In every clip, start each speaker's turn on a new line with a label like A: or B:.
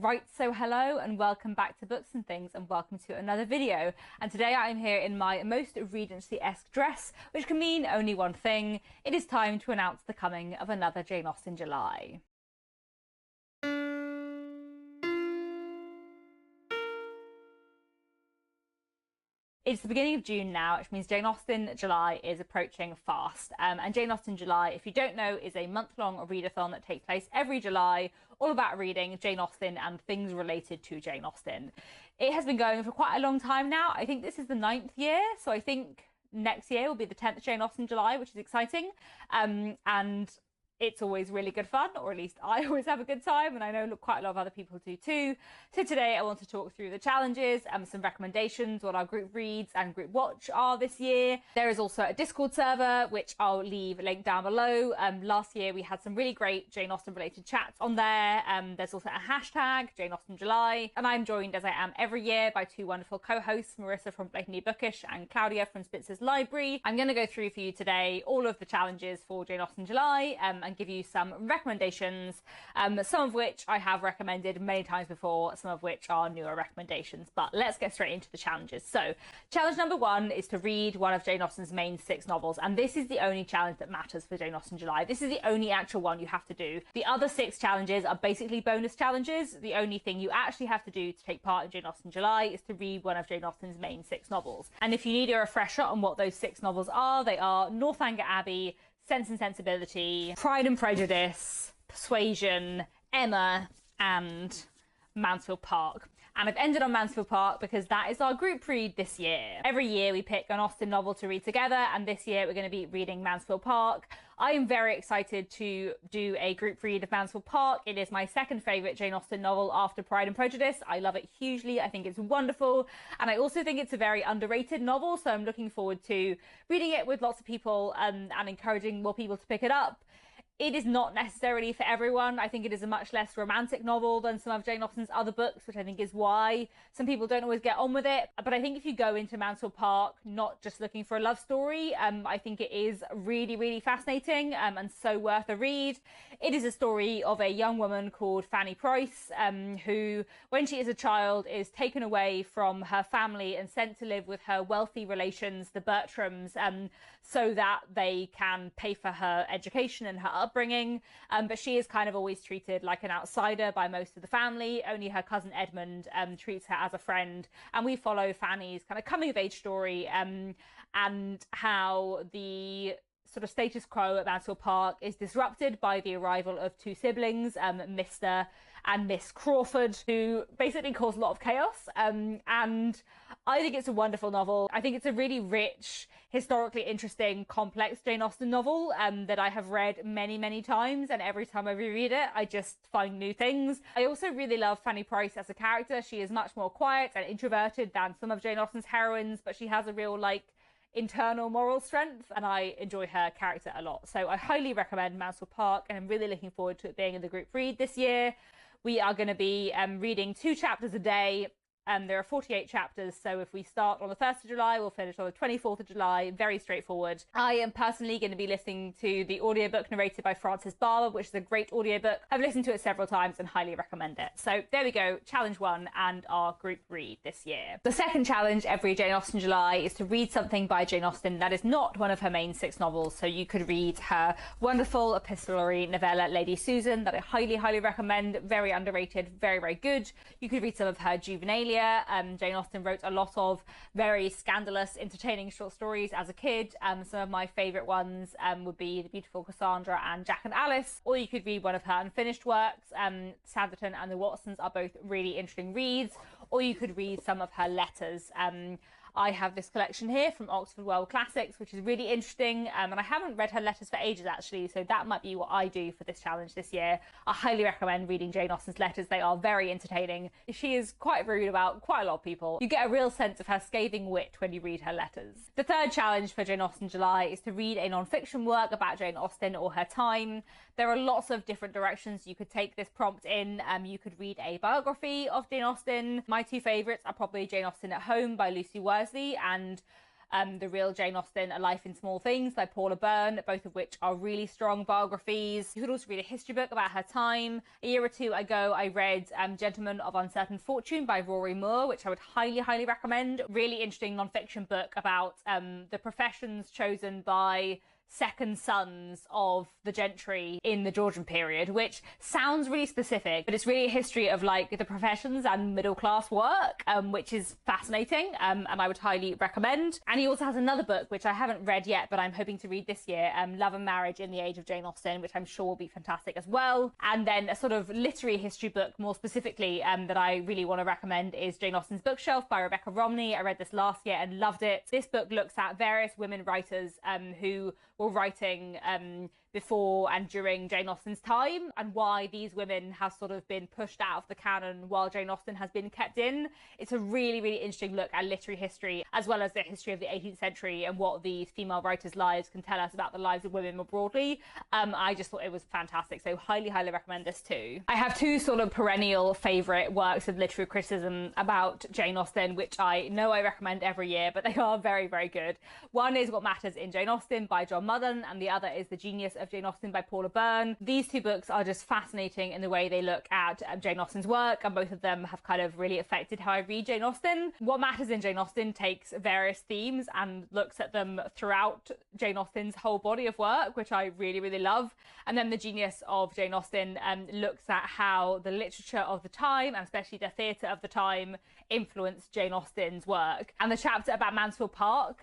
A: Right, so hello and welcome back to Books and Things, and welcome to another video. And today I am here in my most Regency-esque dress, which can mean only one thing. It is time to announce the coming of another Jane Austen July. It's the beginning of June now, which means Jane Austen July is approaching fast. And Jane Austen July, if you don't know, is a month-long readathon that takes place every July, all about reading Jane Austen and things related to Jane Austen. It has been going for quite a long time now. I think this is the 9th year, so I think next year will be the 10th Jane Austen July, which is exciting. And it's always really good fun, or at least I always have a good time, and I know quite a lot of other people do too. So today I want to talk through the challenges and some recommendations, what our group reads and group watch are this year. There is also a Discord server, which I'll leave a link down below. Last year we had some really great Jane Austen related chats on there. There's also a hashtag, Jane Austen July, and I'm joined, as I am every year, by two wonderful co-hosts, Marissa from Blatantly Bookish and Claudia from Spitzer's Library. I'm going to go through for you today all of the challenges for Jane Austen July, and give you some recommendations, some of which I have recommended many times before, some of which are newer recommendations. But let's get straight into the challenges. So challenge number one is to read one of Jane Austen's main 6 novels, and this is the only challenge that matters for Jane Austen July. This is the only actual one you have to do. The other 6 challenges are basically bonus challenges. The only thing you actually have to do to take part in Jane Austen July is to read one of Jane Austen's main 6 novels. And if you need a refresher on what those 6 novels are, they are Northanger Abbey, Sense and Sensibility, Pride and Prejudice, Persuasion, Emma, and Mansfield Park. And I've ended on Mansfield Park because that is our group read this year. Every year we pick an Austen novel to read together, and this year we're going to be reading Mansfield Park. I am very excited to do a group read of Mansfield Park. It is my second favourite Jane Austen novel after Pride and Prejudice. I love it hugely. I think it's wonderful. And I also think it's a very underrated novel, so I'm looking forward to reading it with lots of people and encouraging more people to pick it up. It is not necessarily for everyone. I think it is a much less romantic novel than some of Jane Austen's other books, which I think is why some people don't always get on with it. But I think if you go into Mansfield Park not just looking for a love story, I think it is really, really fascinating and so worth a read. It is a story of a young woman called Fanny Price, who, when she is a child, is taken away from her family and sent to live with her wealthy relations, the Bertrams, so that they can pay for her education and her upbringing. But she is kind of always treated like an outsider by most of the family. Only her cousin Edmund treats her as a friend. And we follow Fanny's kind of coming of age story and how the sort of status quo at Mansfield Park is disrupted by the arrival of 2 siblings, Mr. and Miss Crawford, who basically cause a lot of chaos. And I think it's a wonderful novel. I think it's a really rich, historically interesting, complex Jane Austen novel that I have read many, many times, and every time I reread it, I just find new things. I also really love Fanny Price as a character. She is much more quiet and introverted than some of Jane Austen's heroines, but she has a real, internal moral strength, and I enjoy her character a lot. So I highly recommend Mansfield Park, and I'm really looking forward to it being in the group read this year. We are going to be reading 2 chapters a day. There are 48 chapters, so if we start on the 1st of July, we'll finish on the 24th of July. Very straightforward. I am personally going to be listening to the audiobook narrated by Frances Barber, which is a great audiobook. I've listened to it several times and highly recommend it. So there we go, challenge 1 and our group read this year. The second challenge every Jane Austen July is to read something by Jane Austen that is not one of her main 6 novels. So you could read her wonderful epistolary novella, Lady Susan, that I highly, highly recommend. Very underrated, very, very good. You could read some of her juvenilia. Jane Austen wrote a lot of very scandalous, entertaining short stories as a kid. Some of my favourite ones would be The Beautiful Cassandra and Jack and Alice. Or you could read one of her unfinished works. Sanditon and the Watsons are both really interesting reads. Or you could read some of her letters. I have this collection here from Oxford World Classics, which is really interesting, and I haven't read her letters for ages actually, so that might be what I do for this challenge this year. I highly recommend reading Jane Austen's letters. They are very entertaining. She is quite rude about quite a lot of people. You get a real sense of her scathing wit when you read her letters. The third challenge for Jane Austen July is to read a non-fiction work about Jane Austen or her time. There are lots of different directions you could take this prompt in. You could read a biography of Jane Austen. My 2 favourites are probably Jane Austen at Home by Lucy Worsley and The Real Jane Austen, A Life in Small Things by Paula Byrne, both of which are really strong biographies. You could also read a history book about her time. A year or two ago, I read Gentlemen of Uncertain Fortune by Rory Moore, which I would highly recommend. Really interesting non-fiction book about the professions chosen by second sons of the gentry in the Georgian period, which sounds really specific, but it's really a history of like the professions and middle class work, which is fascinating, and I would highly recommend. And he also has another book which I haven't read yet, but I'm hoping to read this year, Love and Marriage in the Age of Jane Austen, which I'm sure will be fantastic as well. And then a sort of literary history book more specifically that I really want to recommend is Jane Austen's Bookshelf by Rebecca Romney. I read this last year and loved it. This book looks at various women writers who were writing before and during Jane Austen's time, and why these women have sort of been pushed out of the canon while Jane Austen has been kept in. It's a really interesting look at literary history, as well as the history of the 18th century and what these female writers' lives can tell us about the lives of women more broadly. I just thought it was fantastic, so highly recommend this too. I have two sort of perennial favourite works of literary criticism about Jane Austen, which I know I recommend every year, but they are very good. One is What Matters in Jane Austen by John Mullen, and the other is The Genius of Jane Austen by Paula Byrne. These two books are just fascinating in the way they look at Jane Austen's work, and both of them have kind of really affected how I read Jane Austen. What Matters in Jane Austen takes various themes and looks at them throughout Jane Austen's whole body of work, which I really love. And then The Genius of Jane Austen looks at how the literature of the time, and especially the theatre of the time, influenced Jane Austen's work. And the chapter about Mansfield Park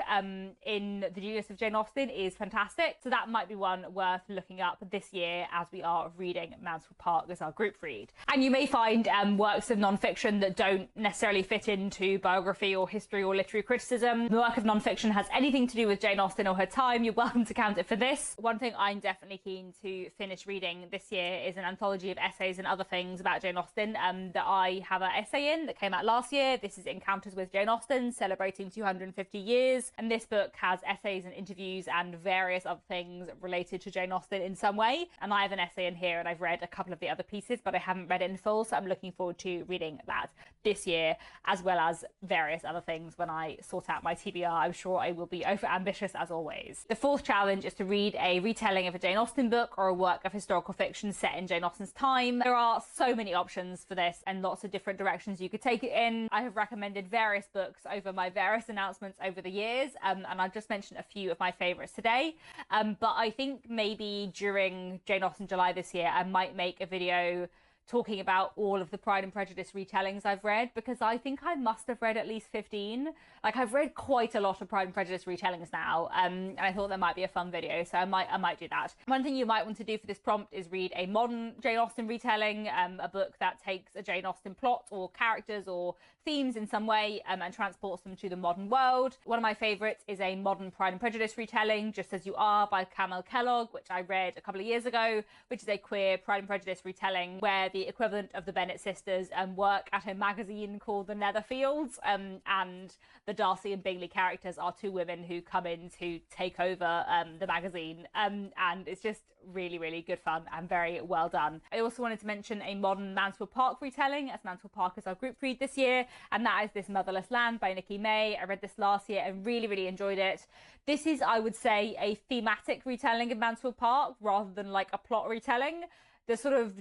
A: in The Genius of Jane Austen is fantastic, so that might be one worth looking up this year as we are reading Mansfield Park as our group read. And you may find works of non-fiction that don't necessarily fit into biography or history or literary criticism. The work of non-fiction has anything to do with Jane Austen or her time, you're welcome to count it for this. One thing I'm definitely keen to finish reading this year is an anthology of essays and other things about Jane Austen that I have an essay in that came out last year. This is Encounters with Jane Austen, celebrating 250 years, and this book has essays and interviews and various other things related to Jane Austen in some way. And I have an essay in here, and I've read a couple of the other pieces, but I haven't read it in full, so I'm looking forward to reading that this year, as well as various other things when I sort out my TBR. I'm sure I will be over ambitious as always. The fourth challenge is to read a retelling of a Jane Austen book or a work of historical fiction set in Jane Austen's time. There are so many options for this and lots of different directions you could take it in. I have recommended various books over my various announcements over the years, and I've just mentioned a few of my favourites today, but I think maybe during Jane Austen July this year I might make a video talking about all of the Pride and Prejudice retellings I've read, because I think I must have read at least 15. Like, I've read quite a lot of Pride and Prejudice retellings now, and I thought that might be a fun video, so I might do that. One thing you might want to do for this prompt is read a modern Jane Austen retelling, a book that takes a Jane Austen plot or characters or themes in some way and transports them to the modern world. One of my favourites is a modern Pride and Prejudice retelling, Just As You Are by Camille Kellogg, which I read a couple of years ago, which is a queer Pride and Prejudice retelling where the equivalent of the Bennet sisters work at a magazine called The Netherfields, and the Darcy and Bingley characters are two women who come in to take over the magazine, and it's just really good fun and very well done. I also wanted to mention a modern Mansfield Park retelling, as Mansfield Park is our group read this year, and that is This Motherless Land by Nikki May. I read this last year and really enjoyed it. This is, I would say, a thematic retelling of Mansfield Park rather than like a plot retelling. The sort of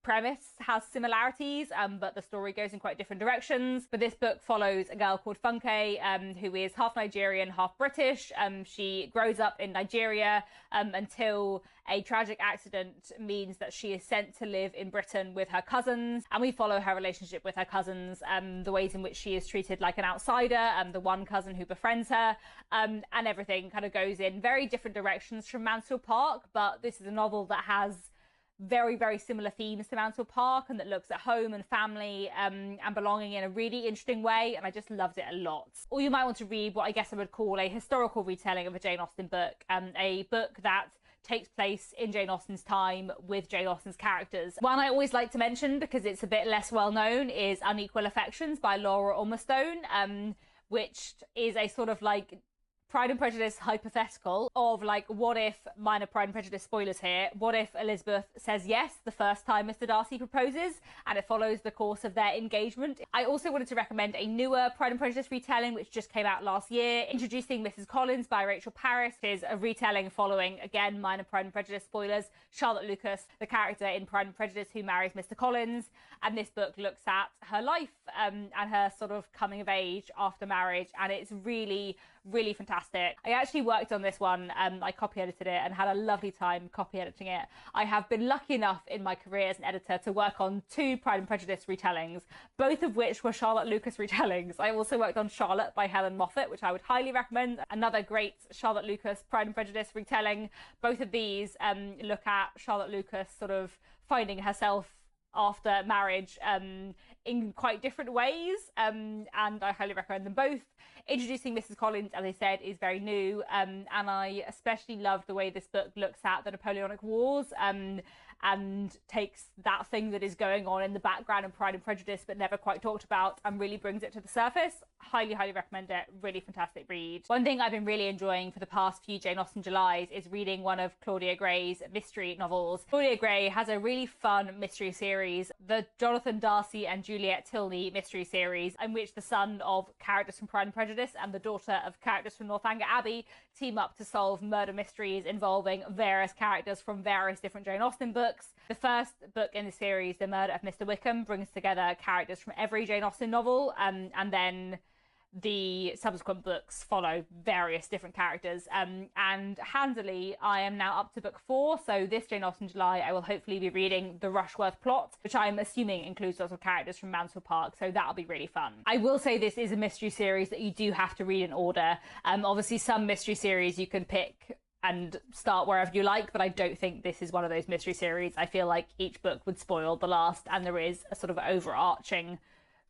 A: premise has similarities, but the story goes in quite different directions. But this book follows a girl called Funke, who is half Nigerian, half British. She grows up in Nigeria until a tragic accident means that she is sent to live in Britain with her cousins, and we follow her relationship with her cousins, the ways in which she is treated like an outsider, the one cousin who befriends her, and everything kind of goes in very different directions from Mansfield Park. But this is a novel that has very similar themes to Mansfield Park, and that looks at home and family and belonging in a really interesting way, and I just loved it a lot. Or you might want to read what I guess I would call a historical retelling of a Jane Austen book, a book that takes place in Jane Austen's time with Jane Austen's characters. One I always like to mention because it's a bit less well known is Unequal Affections by Lara Ormiston, which is a sort of like Pride and Prejudice hypothetical of like, what if, minor Pride and Prejudice spoilers here, what if Elizabeth says yes the first time Mr. Darcy proposes and it follows the course of their engagement. I also wanted to recommend a newer Pride and Prejudice retelling which just came out last year, Introducing Mrs. Collins by Rachel Parris. It is a retelling following, again, minor Pride and Prejudice spoilers, Charlotte Lucas, the character in Pride and Prejudice who marries Mr. Collins, and this book looks at her life and her sort of coming of age after marriage, and it's really fantastic. I actually worked on this one, I copy edited it and had a lovely time copy editing it. I have been lucky enough in my career as an editor to work on 2 Pride and Prejudice retellings, both of which were Charlotte Lucas retellings. I also worked on Charlotte by Helen Moffat, which I would highly recommend, another great Charlotte Lucas Pride and Prejudice retelling. Both of these look at Charlotte Lucas sort of finding herself after marriage in quite different ways, and I highly recommend them both. Introducing Mrs. Collins, as I said, is very new, and I especially love the way this book looks at the Napoleonic Wars and takes that thing that is going on in the background in Pride and Prejudice but never quite talked about and really brings it to the surface. Highly recommend it. Really fantastic read. One thing I've been really enjoying for the past few Jane Austen Julys is reading one of Claudia Gray's mystery novels. Claudia Gray has a really fun mystery series, the Jonathan Darcy and Juliet Tilney mystery series, in which the son of characters from Pride and Prejudice and the daughter of characters from Northanger Abbey team up to solve murder mysteries involving various characters from various different Jane Austen books. The first book in the series, The Murder of Mr. Wickham, brings together characters from every Jane Austen novel, and then the subsequent books follow various different characters, and handily I am now up to book 4, so this Jane Austen July I will hopefully be reading the Rushworth plot, which I'm assuming includes lots of characters from Mansfield Park, so that'll be really fun. I will say this is a mystery series that you do have to read in order. Obviously some mystery series you can pick and start wherever you like, but I don't think this is one of those mystery series. I feel like each book would spoil the last, and there is a sort of overarching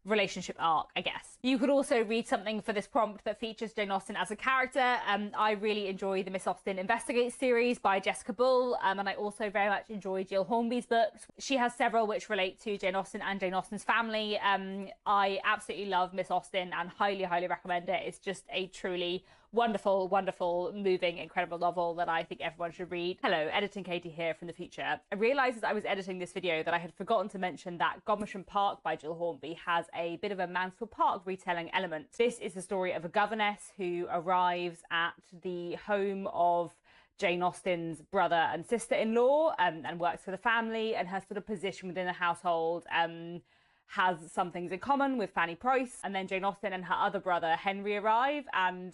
A: relationship arc, I guess. You could also read something for this prompt that features Jane Austen as a character. I really enjoy the Miss Austen Investigates series by Jessica Bull, and I also very much enjoy Jill Hornby's books. She has several which relate to Jane Austen and Jane Austen's family. I absolutely love Miss Austen and highly recommend it. It's just a truly wonderful, moving, incredible novel that I think everyone should read. Hello, Editing Katie here from the future. I realised as I was editing this video that I had forgotten to mention that Godmersham Park by Jill Hornby has a bit of a Mansfield Park retelling element. This is the story of a governess who arrives at the home of Jane Austen's brother and sister-in-law, and works for the family, and her sort of position within the household has some things in common with Fanny Price. And then Jane Austen and her other brother Henry arrive, and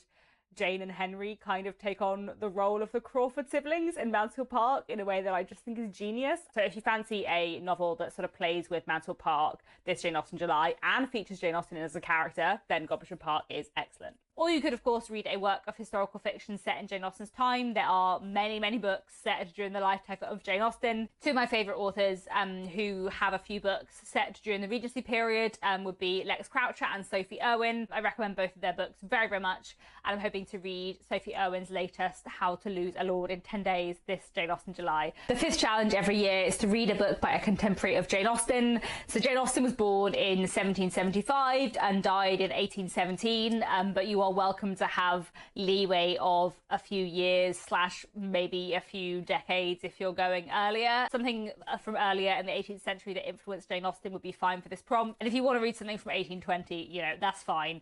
A: Jane and Henry kind of take on the role of the Crawford siblings in Mansfield Park in a way that I just think is genius. So if you fancy a novel that sort of plays with Mansfield Park, this Jane Austen July, and features Jane Austen as a character, then Godmersham Park is excellent. Or you could, of course, read a work of historical fiction set in Jane Austen's time. There are many books set during the lifetime of Jane Austen. Two of my favourite authors who have a few books set during the Regency period would be Lex Croucher and Sophie Irwin. I recommend both of their books very much, and I'm hoping to read Sophie Irwin's latest, How to Lose a Lord in 10 Days, this Jane Austen July. The 5th challenge every year is to read a book by a contemporary of Jane Austen. So Jane Austen was born in 1775 and died in 1817, but you are welcome to have leeway of a few years / maybe a few decades if you're going earlier. Something from earlier in the 18th century that influenced Jane Austen would be fine for this prompt. And if you want to read something from 1820, you know, that's fine.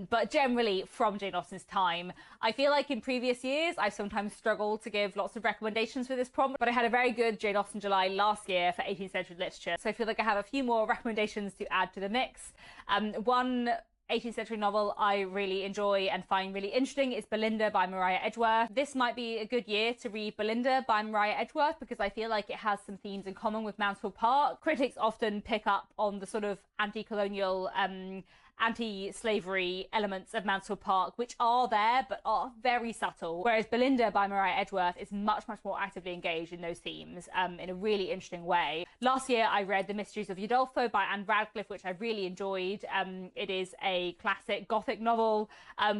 A: But generally from Jane Austen's time. I feel like in previous years I've sometimes struggled to give lots of recommendations for this prompt, but I had a very good Jane Austen July last year for 18th century literature, so I feel like I have a few more recommendations to add to the mix. One 18th century novel I really enjoy and find really interesting is Belinda by Maria Edgeworth. This might be a good year to read Belinda by Maria Edgeworth because I feel like it has some themes in common with Mansfield Park. Critics often pick up on the sort of anti-colonial anti-slavery elements of Mansfield Park, which are there but are very subtle, whereas Belinda by Maria Edgeworth is much more actively engaged in those themes in a really interesting way. Last year I read The Mysteries of Udolpho by Anne Radcliffe, which I really enjoyed. It is a classic Gothic novel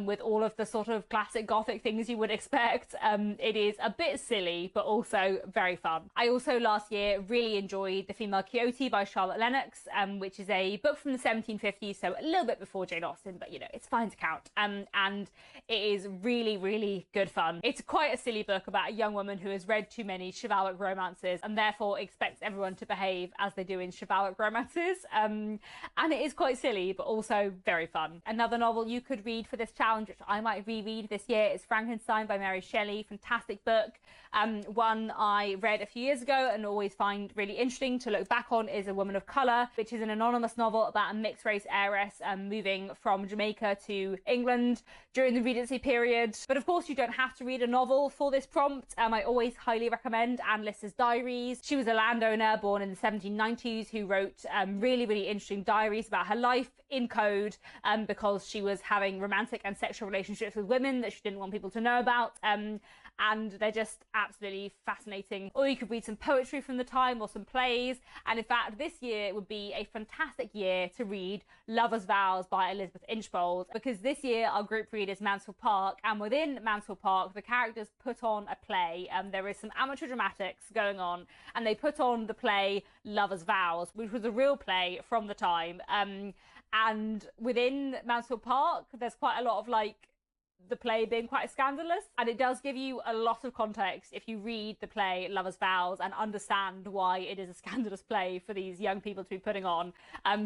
A: with all of the sort of classic Gothic things you would expect. It is a bit silly but also very fun. I also last year really enjoyed The Female Quixote by Charlotte Lennox, which is a book from the 1750s, so a little little bit before Jane Austen, but you know, it's fine to count. And it is really, really good fun. It's quite a silly book about a young woman who has read too many chivalric romances and therefore expects everyone to behave as they do in chivalric romances. And it is quite silly, but also very fun. Another novel you could read for this challenge, which I might reread this year, is Frankenstein by Mary Shelley. Fantastic book. One I read a few years ago and always find really interesting to look back on is A Woman of Colour, which is an anonymous novel about a mixed race heiress moving from Jamaica to England during the Regency period. But of course, you don't have to read a novel for this prompt. I always highly recommend Anne Lister's diaries. She was a landowner born in the 1790s who wrote really, really interesting diaries about her life in code because she was having romantic and sexual relationships with women that she didn't want people to know about. And they're just absolutely fascinating. Or you could read some poetry from the time or some plays. And in fact, this year would be a fantastic year to read Lover's Vows by Elizabeth Inchbold, because this year our group read is Mansfield Park, and within Mansfield Park the characters put on a play. There is some amateur dramatics going on, and they put on the play Lover's Vows, which was a real play from the time. And within Mansfield Park there's quite a lot of the play being quite scandalous, and it does give you a lot of context if you read the play Lover's Vows and understand why it is a scandalous play for these young people to be putting on.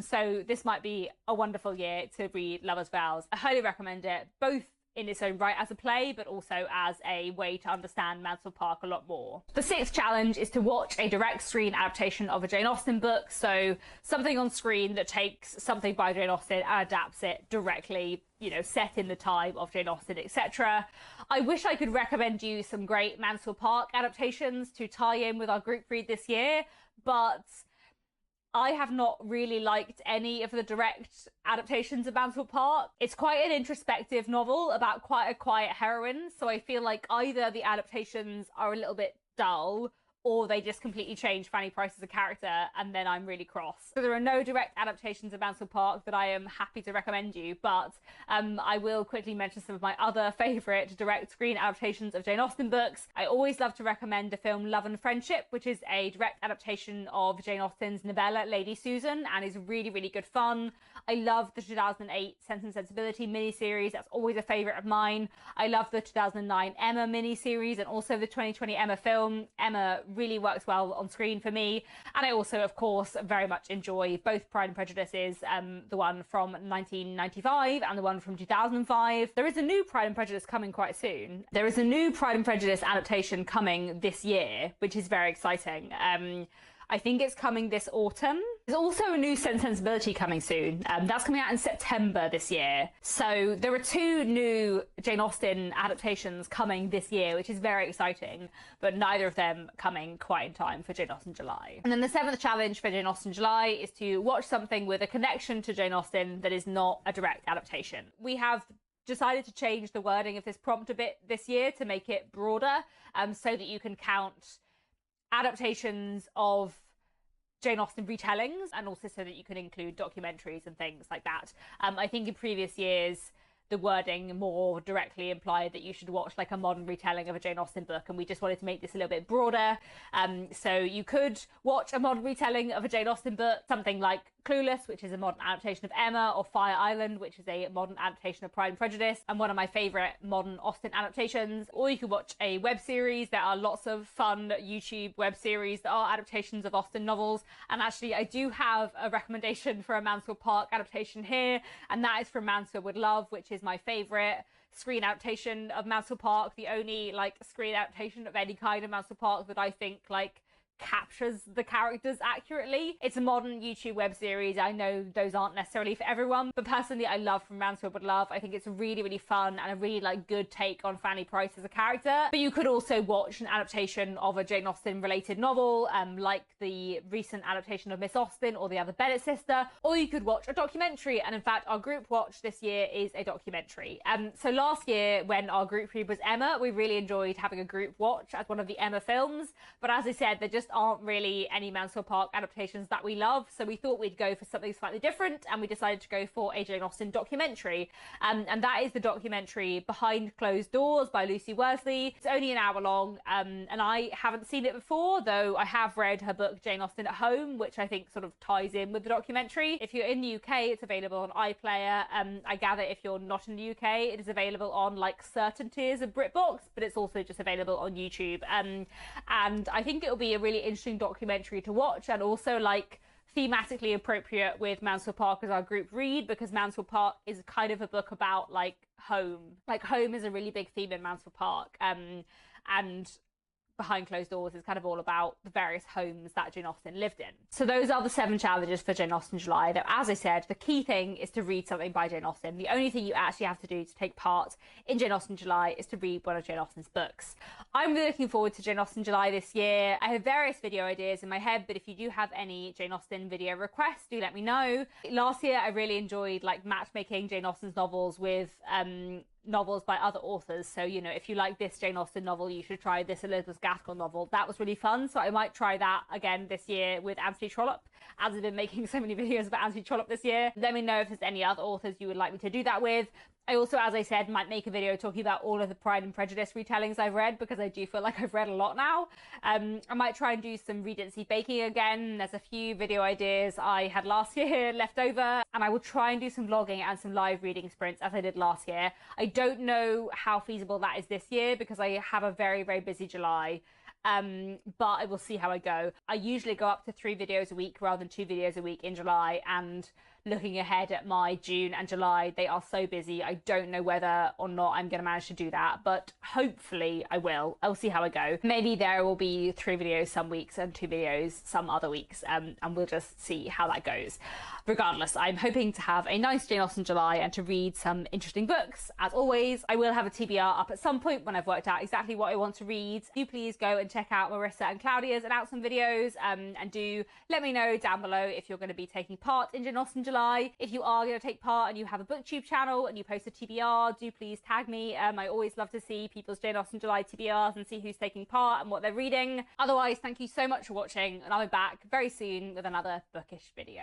A: So this might be a wonderful year to read Lover's Vows. I highly recommend it, both in its own right as a play, but also as a way to understand Mansfield Park a lot more. The sixth challenge is to watch a direct screen adaptation of a Jane Austen book, so something on screen that takes something by Jane Austen and adapts it directly, you know, set in the time of Jane Austen, etc. I wish I could recommend you some great Mansfield Park adaptations to tie in with our group read this year, but I have not really liked any of the direct adaptations of Mansfield Park. It's quite an introspective novel about quite a quiet heroine, so I feel like either the adaptations are a little bit dull or they just completely change Fanny Price as a character, and then I'm really cross. So there are no direct adaptations of Mansfield Park that I am happy to recommend you, but I will quickly mention some of my other favourite direct screen adaptations of Jane Austen books. I always love to recommend the film Love and Friendship, which is a direct adaptation of Jane Austen's novella Lady Susan, and is really, really good fun. I love the 2008 Sense and Sensibility miniseries. That's always a favourite of mine. I love the 2009 Emma miniseries and also the 2020 Emma film. Emma really works well on screen for me. And I also, of course, very much enjoy both Pride and Prejudices, the one from 1995 and the one from 2005. There is a new Pride and Prejudice coming quite soon. There is a new Pride and Prejudice adaptation coming this year, which is very exciting. I think it's coming this autumn. There's also a new Sense and Sensibility coming soon. That's coming out in September this year. So there are two new Jane Austen adaptations coming this year, which is very exciting, but neither of them coming quite in time for Jane Austen July. And then the seventh challenge for Jane Austen July is to watch something with a connection to Jane Austen that is not a direct adaptation. We have decided to change the wording of this prompt a bit this year to make it broader, so that you can count adaptations of Jane Austen retellings, and also so that you can include documentaries and things like that. I think in previous years the wording more directly implied that you should watch a modern retelling of a Jane Austen book, and we just wanted to make this a little bit broader. So you could watch a modern retelling of a Jane Austen book, something like Clueless, which is a modern adaptation of Emma, or Fire Island, which is a modern adaptation of Pride and Prejudice, and one of my favourite modern Austen adaptations. Or you could watch a web series. There are lots of fun YouTube web series that are adaptations of Austen novels, and actually I do have a recommendation for a Mansfield Park adaptation here, and that is from Mansfield with Love, which is my favourite screen adaptation of Mansfield Park, the only screen adaptation of any kind of Mansfield Park that I think captures the characters accurately. It's a modern YouTube web series. I know those aren't necessarily for everyone, but personally I love From Mansfield with Love. I think it's really, really fun and a really good take on Fanny Price as a character. But you could also watch an adaptation of a Jane Austen related novel, like the recent adaptation of Miss Austen or The Other Bennet Sister, or you could watch a documentary, and in fact our group watch this year is a documentary. So last year when our group read was Emma, we really enjoyed having a group watch as one of the Emma films, but as I said, there just just aren't really any Mansfield Park adaptations that we love, so we thought we'd go for something slightly different, and we decided to go for a Jane Austen documentary, and that is the documentary Behind Closed Doors by Lucy Worsley. It's only an hour long, and I haven't seen it before, though I have read her book Jane Austen at Home, which I think sort of ties in with the documentary. If you're in the UK, it's available on iPlayer. I gather if you're not in the UK, it is available on like certain tiers of BritBox, but it's also just available on YouTube. And I think it'll be a really interesting documentary to watch, and also like thematically appropriate with Mansfield Park as our group read, because Mansfield Park is kind of a book about like home. Like home is a really big theme in Mansfield Park, and Behind Closed Doors is kind of all about the various homes that Jane Austen lived in. So those are the 7 challenges for Jane Austen July. Though, as I said, the key thing is to read something by Jane Austen. The only thing you actually have to do to take part in Jane Austen July is to read one of Jane Austen's books. I'm really looking forward to Jane Austen July this year. I have various video ideas in my head, but if you do have any Jane Austen video requests, do let me know. Last year, I really enjoyed like matchmaking Jane Austen's novels with novels by other authors. So, you know, if you like this Jane Austen novel, you should try this Elizabeth Gaskell novel. That was really fun. So I might try that again this year with Anthony Trollope, as I've been making so many videos about Anthony Trollope this year. Let me know if there's any other authors you would like me to do that with. I also, as I said, might make a video talking about all of the Pride and Prejudice retellings I've read, because I do feel like I've read a lot now. I might try and do some Regency baking again. There's a few video ideas I had last year left over, and I will try and do some vlogging and some live reading sprints as I did last year. I don't know how feasible that is this year, because I have a very, very busy July. But I will see how I go. I usually go up to 3 videos a week rather than 2 videos a week in July, and looking ahead at my June and July, they are so busy. I don't know whether or not I'm going to manage to do that, but hopefully I will. I'll see how I go. Maybe there will be 3 videos some weeks and 2 videos some other weeks, and we'll just see how that goes. Regardless, I'm hoping to have a nice Jane Austen July and to read some interesting books. As always, I will have a TBR up at some point when I've worked out exactly what I want to read. Do please go and check out Marissa and Claudia's announcement videos, and do let me know down below if you're going to be taking part in Jane Austen July. If you are going to take part and you have a booktube channel and you post a TBR, do please tag me. I always love to see people's Jane Austen July TBRs and see who's taking part and what they're reading. Otherwise, thank you so much for watching, and I'll be back very soon with another bookish video.